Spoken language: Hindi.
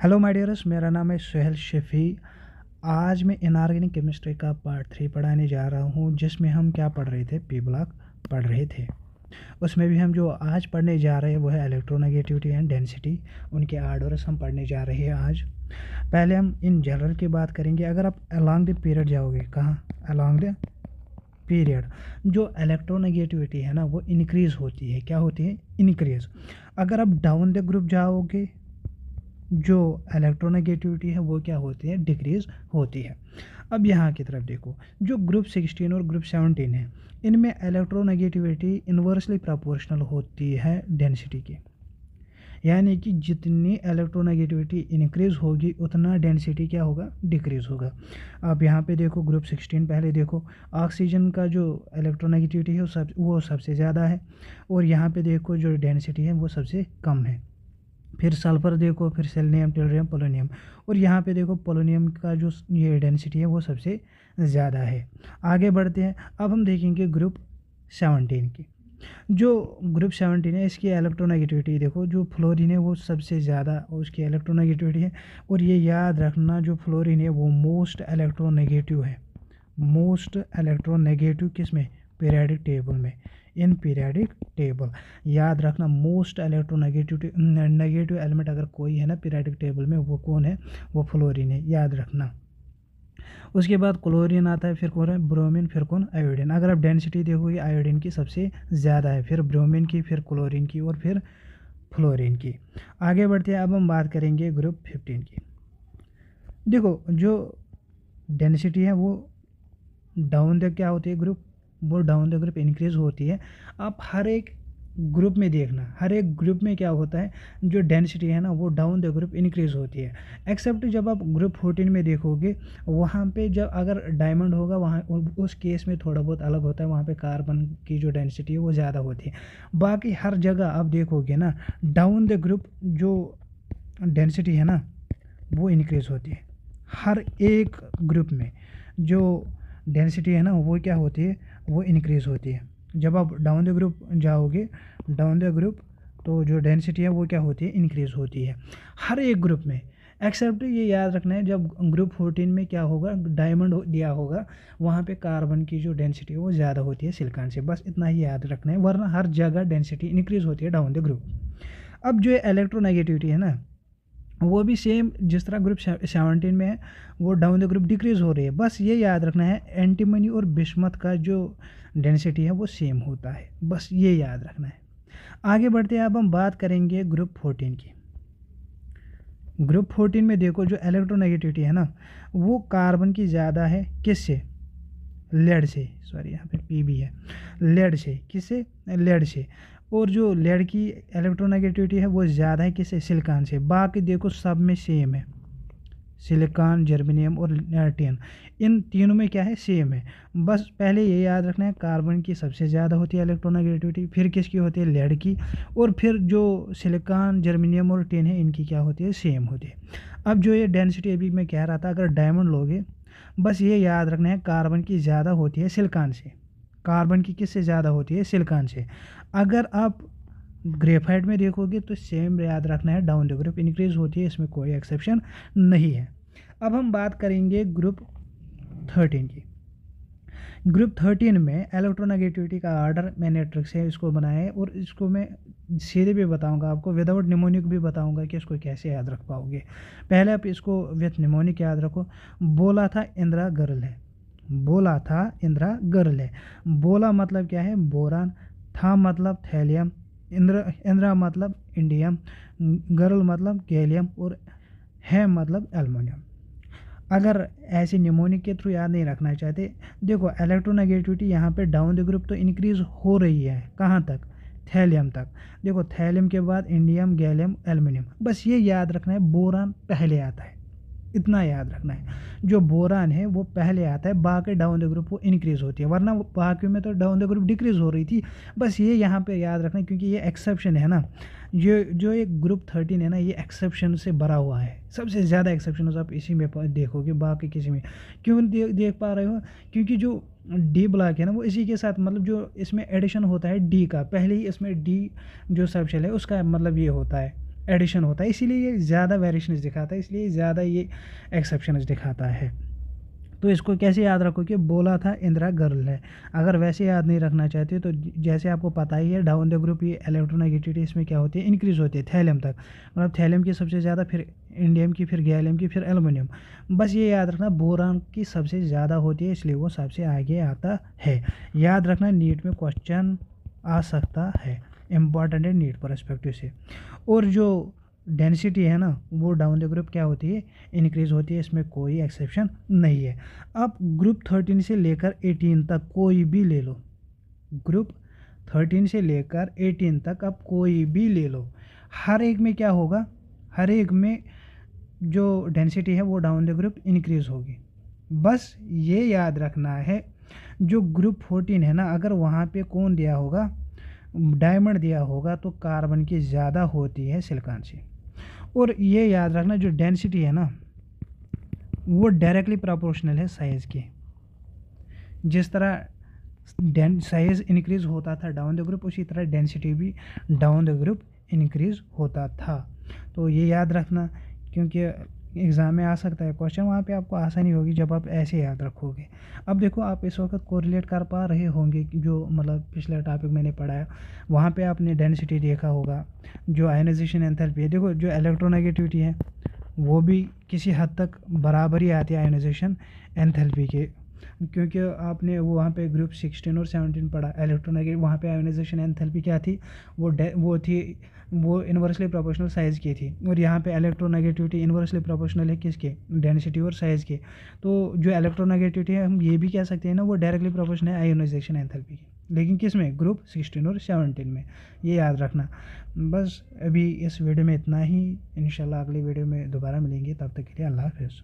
हेलो माय डियर्स, मेरा नाम है सुहेल शफ़ी। आज मैं इनऑर्गेनिक केमिस्ट्री का पार्ट 3 पढ़ाने जा रहा हूँ, जिसमें हम क्या पढ़ रहे थे, पी ब्लॉक पढ़ रहे थे। उसमें भी हम जो आज पढ़ने जा रहे हैं वो है इलेक्ट्रोनेगेटिविटी एंड डेंसिटी। उनके आर्डर्स हम पढ़ने जा रहे हैं आज। पहले हम इन जनरल की बात करेंगे। अगर आप अलॉन्ग द पीरियड जाओगे, कहाँ, अलॉन्ग द पीरियड, जो इलेक्ट्रोनेगेटिविटी है ना वो इंक्रीज़ होती है। क्या होती है? इंक्रीज़। अगर आप डाउन द ग्रुप जाओगे, जो इलेक्ट्रोनेगेटिविटी है वो क्या होती है? डिक्रीज़ होती है। अब यहाँ की तरफ देखो, जो ग्रुप 16 और ग्रुप 17 है, इनमें इलेक्ट्रोनेगेटिविटी इन्वर्सली प्रोपोर्शनल होती है डेंसिटी की। यानी कि जितनी इलेक्ट्रोनेगेटिविटी इंक्रीज़ होगी उतना डेंसिटी क्या होगा? डिक्रीज़ होगा। अब यहाँ पे देखो ग्रुप 16, पहले देखो ऑक्सीजन का जो इलेक्ट्रोनेगेटिविटी है वो सबसे ज़्यादा है, और यहाँ पे देखो जो डेंसिटी है वो सबसे कम है। फिर सल्फ़र देखो, फिर सेलेनियम, टेलुरियम, पोलोनियम, और यहाँ पे देखो पोलोनियम का जो ये डेंसिटी है वो सबसे ज़्यादा है। आगे बढ़ते हैं। अब हम देखेंगे ग्रुप 17 की। जो ग्रुप 17 है, इसकी इलेक्ट्रोनेगेटिविटी देखो, जो फ्लोरीन है वो सबसे ज़्यादा उसकी इलेक्ट्रोनेगेटिविटी है। और ये याद रखना, जो फ्लोरीन है वो मोस्ट इलेक्ट्रोनेगेटिव है। मोस्ट इलेक्ट्रोनेगेटिव किस में? पीरियाडिक टेबल में। इन पीरियाडिक टेबल याद रखना, मोस्ट इलेक्ट्रोनेगेटिव नेगेटिव एलिमेंट अगर कोई है ना पीरियाडिक टेबल में, वो कौन है? वो फ्लोरीन है, याद रखना। उसके बाद क्लोरीन आता है, फिर कौन है? ब्रोमीन, फिर कौन? आयोडीन। अगर आप डेंसिटी देखोगे आयोडीन की सबसे ज़्यादा है, फिर ब्रोमीन की, फिर क्लोरीन की, और फिर फ्लोरीन की। आगे बढ़ते हैं। अब हम बात करेंगे ग्रुप 15 की। देखो जो डेंसिटी है वो डाउन द क्या होती है ग्रुप, वो डाउन द ग्रुप इंक्रीज़ होती है। आप हर एक ग्रुप में देखना, हर एक ग्रुप में क्या होता है, जो डेंसिटी है ना वो डाउन द ग्रुप इंक्रीज़ होती है। एक्सेप्ट जब आप ग्रुप 14 में देखोगे, वहाँ पे जब अगर डायमंड होगा वहाँ उस केस में थोड़ा बहुत अलग होता है, वहाँ पे कार्बन की जो डेंसिटी है वो ज़्यादा होती है। बाकी हर जगह आप देखोगे ना, डाउन द ग्रुप जो डेंसिटी है ना वो इंक्रीज़ होती है। हर एक ग्रुप में जो डेंसिटी है ना वो क्या होती है? वो इंक्रीज़ होती है। जब आप डाउन द ग्रुप जाओगे, डाउन द ग्रुप, तो जो डेंसिटी है वो क्या होती है? इंक्रीज़ होती है हर एक ग्रुप में। एक्सेप्ट ये याद रखना है, जब ग्रुप 14 में क्या होगा, डायमंड दिया होगा, वहाँ पे कार्बन की जो डेंसिटी है वो ज़्यादा होती है सिलिकॉन से। बस इतना ही याद रखना है, वरना हर जगह डेंसिटी इंक्रीज़ होती है डाउन द ग्रुप। अब जो इलेक्ट्रोनेगेटिविटी है ना, वो भी सेम जिस तरह ग्रुप 17 में है, वो डाउन द ग्रुप डिक्रीज़ हो रही है। बस ये याद रखना है, एंटीमनी और बिस्मथ का जो डेंसिटी है वो सेम होता है, बस ये याद रखना है। आगे बढ़ते हैं। अब हम बात करेंगे ग्रुप 14 की। ग्रुप 14 में देखो जो इलेक्ट्रोनेगेटिविटी है ना वो कार्बन की ज़्यादा है, किससे? लेड से, सॉरी यहाँ पे पी भी है, लेड से। किससे? लेड से। और जो लेड की इलेक्ट्रोनेगेटिविटी है वो ज़्यादा है, किससे? सिलिकॉन से। बाकी देखो सब में सेम है, सिलिकॉन, जर्मेनियम और टिन, इन तीनों में क्या है? सेम है। बस पहले ये याद रखना है, कार्बन की सबसे ज़्यादा होती है इलेक्ट्रोनेगेटिविटी, फिर किसकी होती है? लेड की, और फिर जो सिलिकॉन, जर्मेनियम और टिन है इनकी क्या होती है? सेम होती है। अब जो ये डेंसिटी अभी मैं कह रहा था, अगर डायमंड लोगे, बस ये याद रखना है, कार्बन की ज़्यादा होती है सिलिकॉन से। कार्बन की किससे ज़्यादा होती है? सिलिकॉन से। अगर आप ग्रेफाइट में देखोगे तो सेम याद रखना है, डाउन द ग्रुप इंक्रीज़ होती है, इसमें कोई एक्सेप्शन नहीं है। अब हम बात करेंगे ग्रुप 13 की। ग्रुप 13 में इलेक्ट्रोनेगेटिविटी का ऑर्डर मैंने ट्रिक से इसको बनाया है, और इसको मैं सीधे भी बताऊंगा आपको, विदाउट निमोनिक भी बताऊंगा कि इसको कैसे याद रख पाओगे। पहले आप इसको विथ निमोनिक याद रखो। बोला था इंदिरा गर्ल है, बोला था इंदिरा गर्ल है। बोला मतलब क्या है? बोरान। था मतलब थैलियम। इंदिरा मतलब इंडियम। गर्ल मतलब गैलियम, और है मतलब एल्युमिनियम। अगर ऐसे निमोनिक के थ्रू याद नहीं रखना चाहते, देखो इलेक्ट्रोनेगेटिविटी यहाँ पे डाउन द ग्रुप तो इंक्रीज़ हो रही है, कहाँ तक? थैलियम तक। देखो थैलियम के बाद इंडियम, गैलियम, एल्युमिनियम, बस ये याद रखना है, बोरान पहले आता है, इतना याद रखना है। जो बोरान है वो पहले आता है, बाकी डाउन द ग्रुप वो इंक्रीज़ होती है, वरना वो बाकी में तो डाउन द ग्रुप डिक्रीज़ हो रही थी। बस ये यहाँ पे याद रखना है, क्योंकि ये एक्सेप्शन है ना, ये जो एक ग्रुप 13 है ना, ये एक्सेप्शन से भरा हुआ है। सबसे ज़्यादा एक्सेप्शन आप इसी में देखोगे, बाकी किसी में क्यों देख पा रहे हो? क्योंकि जो डी ब्लॉक है ना वो इसी के साथ, मतलब जो इसमें एडिशन होता है डी का, पहले ही इसमें डी जो सब शेल है उसका मतलब ये होता है, एडिशन होता है, इसीलिए ये ज़्यादा वेरिएशंस दिखाता है, इसलिए ज़्यादा ये एक्सेप्शंस दिखाता है। तो इसको कैसे याद रखो कि बोला था इंदिरा गर्ल है। अगर वैसे याद नहीं रखना चाहते तो जैसे आपको पता ही है डाउन द ग्रुप ये इलेक्ट्रोनेगेटिविटी इसमें क्या होती है, इंक्रीज़ होती है थैलियम तक, मतलब थैलियम की सबसे ज़्यादा, फिर इंडियम की, फिर गैलियम की, फिर एल्युमिनियम। बस ये याद रखना बोरान की सबसे ज़्यादा होती है, इसलिए वो सबसे आगे आता है। याद रखना, नीट में क्वेश्चन आ सकता है, इम्पॉर्टेंट है नीट परस्पेक्टिव से। और जो डेंसिटी है ना वो डाउन द ग्रुप क्या होती है, इंक्रीज़ होती है, इसमें कोई एक्सेप्शन नहीं है। अब ग्रुप 13 से लेकर 18 तक कोई भी ले लो, ग्रुप 13 से लेकर 18 तक आप कोई भी ले लो, हर एक में क्या होगा, हर एक में जो डेंसिटी है वो डाउन द ग्रुप इंक्रीज़ होगी। बस ये याद रखना है, जो ग्रुप 14 है ना, अगर वहाँ पे कौन दिया होगा, डायमंड दिया होगा, तो कार्बन की ज़्यादा होती है सिलिकॉन से। और ये याद रखना, जो डेंसिटी है ना वो डायरेक्टली प्रोपोर्शनल है साइज़ के। जिस तरह साइज़ इंक्रीज़ होता था डाउन द ग्रुप, उसी तरह डेंसिटी भी डाउन द ग्रुप इंक्रीज़ होता था। तो ये याद रखना, क्योंकि एग्ज़ाम में आ सकता है क्वेश्चन, वहाँ पे आपको आसानी होगी जब आप ऐसे याद रखोगे। अब देखो, आप इस वक्त कोरिलेट कर पा रहे होंगे कि जो मतलब पिछला टॉपिक मैंने पढ़ाया, वहाँ पे आपने डेंसिटी देखा होगा, जो आयनाइजेशन एंथैल्पी है, देखो जो इलेक्ट्रोनेगेटिविटी है वो भी किसी हद तक बराबर ही आती है आयनाइजेशन एंथैल्पी के, क्योंकि आपने वो वहाँ पे ग्रुप 16 और 17 पढ़ा इलेक्ट्रोनेगेटिव, वहाँ पे आयनाइजेशन एंथैल्पी क्या थी, वो थी, वो इन्वर्सली प्रोपोर्शनल साइज़ की थी। और यहाँ पे इलेक्ट्रोनेगेटिविटी इन्वर्सली प्रोपोर्शनल है किसके, डेंसिटी और साइज़ के। तो जो इलेक्ट्रोनेगेटिविटी है, हम ये भी कह सकते हैं ना, वो डायरेक्टली प्रोपोर्शनल है आयोनाइजेशन एंथैल्पी की, लेकिन किस में, ग्रुप 16 और 17 में। ये याद रखना। बस अभी इस वीडियो में इतना ही, इंशाल्लाह अगली वीडियो में दोबारा मिलेंगे, तब तक के लिए अल्लाह हाफ़िज़।